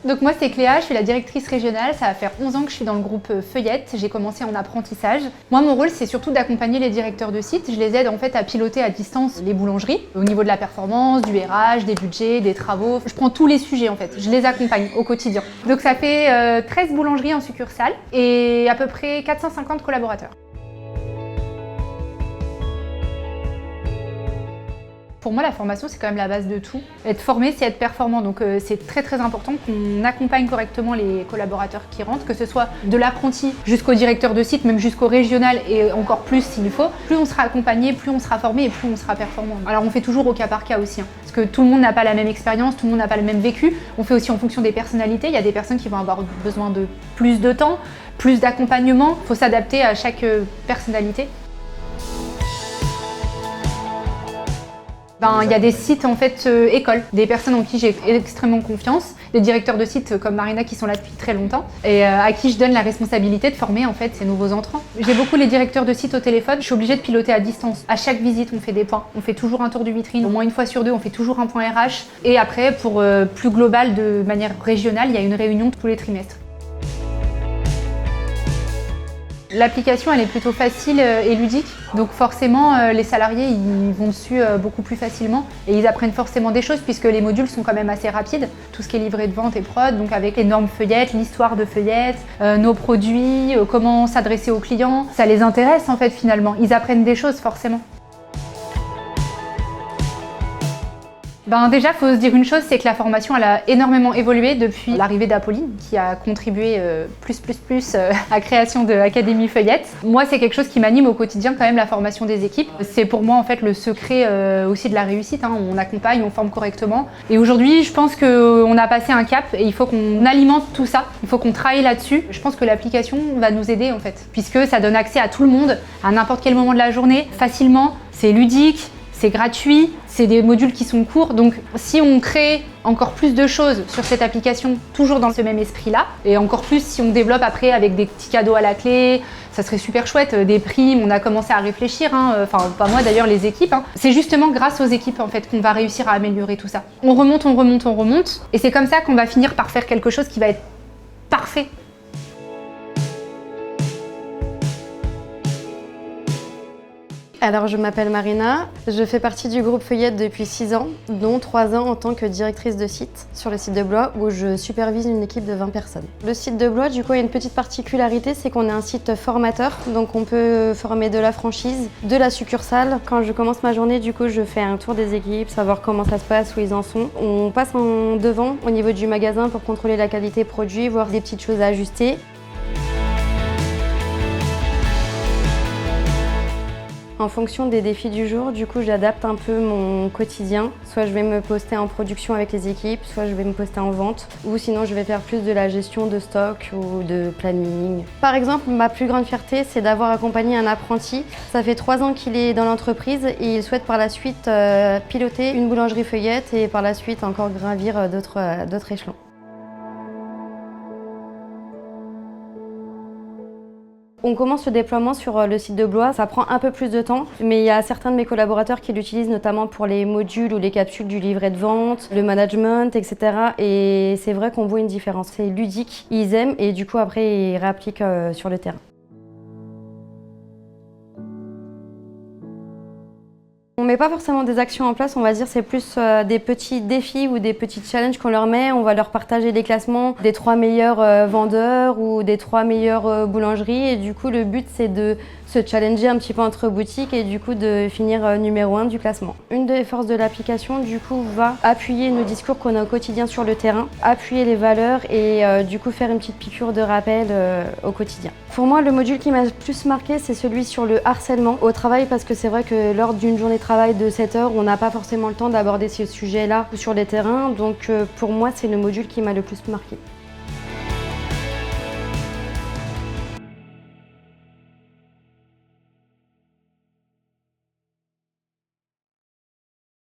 Donc moi c'est Cléa, je suis la directrice régionale, ça va faire 11 ans que je suis dans le groupe Feuillette, j'ai commencé en apprentissage. Moi mon rôle c'est surtout d'accompagner les directeurs de site, je les aide en fait à piloter à distance les boulangeries, au niveau de la performance, du RH, des budgets, des travaux, je prends tous les sujets en fait, je les accompagne au quotidien. Donc ça fait 13 boulangeries en succursale et à peu près 450 collaborateurs. Pour moi, la formation, c'est quand même la base de tout. Être formé, c'est être performant. Donc c'est très important qu'on accompagne correctement les collaborateurs qui rentrent, que ce soit de l'apprenti jusqu'au directeur de site, même jusqu'au régional et encore plus s'il faut. Plus on sera accompagné, plus on sera formé et plus on sera performant. Alors on fait toujours au cas par cas aussi, parce que tout le monde n'a pas la même expérience, tout le monde n'a pas le même vécu. On fait aussi en fonction des personnalités. Il y a des personnes qui vont avoir besoin de plus de temps, plus d'accompagnement. Il faut s'adapter à chaque personnalité. Il y a des sites en fait écoles, des personnes en qui j'ai extrêmement confiance, des directeurs de sites comme Marina qui sont là depuis très longtemps et à qui je donne la responsabilité de former en fait ces nouveaux entrants. J'ai beaucoup les directeurs de sites au téléphone, je suis obligée de piloter à distance. À chaque visite on fait des points, on fait toujours un tour de vitrine, au moins une fois sur deux on fait toujours un point RH et après pour plus global de manière régionale il y a une réunion tous les trimestres. L'application elle est plutôt facile et ludique, donc forcément les salariés ils vont dessus beaucoup plus facilement et ils apprennent forcément des choses puisque les modules sont quand même assez rapides. Tout ce qui est livret de vente et prod, donc avec les normes Feuillette, l'histoire de Feuillette, nos produits, comment s'adresser aux clients, ça les intéresse en fait finalement, ils apprennent des choses forcément. Déjà, il faut se dire une chose, c'est que la formation elle a énormément évolué depuis l'arrivée d'Apolline, qui a contribué à la création de l'Académie Feuillette. Moi, c'est quelque chose qui m'anime au quotidien quand même, la formation des équipes. C'est pour moi en fait le secret aussi de la réussite. On accompagne, on forme correctement. Et aujourd'hui, je pense qu'on a passé un cap et il faut qu'on alimente tout ça. Il faut qu'on travaille là-dessus. Je pense que l'application va nous aider en fait, puisque ça donne accès à tout le monde, à n'importe quel moment de la journée, facilement. C'est ludique. C'est gratuit, c'est des modules qui sont courts, donc si on crée encore plus de choses sur cette application, toujours dans ce même esprit-là, et encore plus si on développe après avec des petits cadeaux à la clé, ça serait super chouette, des primes, on a commencé à réfléchir, enfin pas moi d'ailleurs, les équipes. C'est justement grâce aux équipes en fait qu'on va réussir à améliorer tout ça. On remonte, et c'est comme ça qu'on va finir par faire quelque chose qui va être parfait. Alors je m'appelle Marina, je fais partie du groupe Feuillette depuis 6 ans, dont 3 ans en tant que directrice de site sur le site de Blois où je supervise une équipe de 20 personnes. Le site de Blois, du coup, a une petite particularité, c'est qu'on est un site formateur, donc on peut former de la franchise, de la succursale. Quand je commence ma journée, du coup, je fais un tour des équipes, savoir comment ça se passe, où ils en sont. On passe en devant au niveau du magasin pour contrôler la qualité produit, voir des petites choses à ajuster. En fonction des défis du jour, du coup, j'adapte un peu mon quotidien. Soit je vais me poster en production avec les équipes, soit je vais me poster en vente, ou sinon je vais faire plus de la gestion de stock ou de planning. Par exemple, ma plus grande fierté, c'est d'avoir accompagné un apprenti. Ça fait 3 ans qu'il est dans l'entreprise et il souhaite par la suite piloter une boulangerie Feuillette et par la suite encore gravir d'autres échelons. On commence le déploiement sur le site de Blois, ça prend un peu plus de temps, mais il y a certains de mes collaborateurs qui l'utilisent notamment pour les modules ou les capsules du livret de vente, le management, etc. Et c'est vrai qu'on voit une différence, c'est ludique, ils aiment et du coup après ils réappliquent sur le terrain. On met pas forcément des actions en place, on va dire c'est plus des petits défis ou des petits challenges qu'on leur met. On va leur partager les classements des 3 meilleurs vendeurs ou des 3 meilleures boulangeries et du coup le but c'est de se challenger un petit peu entre boutiques et du coup de finir numéro 1 du classement. Une des forces de l'application du coup va appuyer nos discours qu'on a au quotidien sur le terrain, appuyer les valeurs et du coup faire une petite piqûre de rappel au quotidien. Pour moi le module qui m'a le plus marqué c'est celui sur le harcèlement au travail parce que c'est vrai que lors d'une journée de travail de 7 heures on n'a pas forcément le temps d'aborder ce sujet-là sur les terrains donc pour moi c'est le module qui m'a le plus marqué.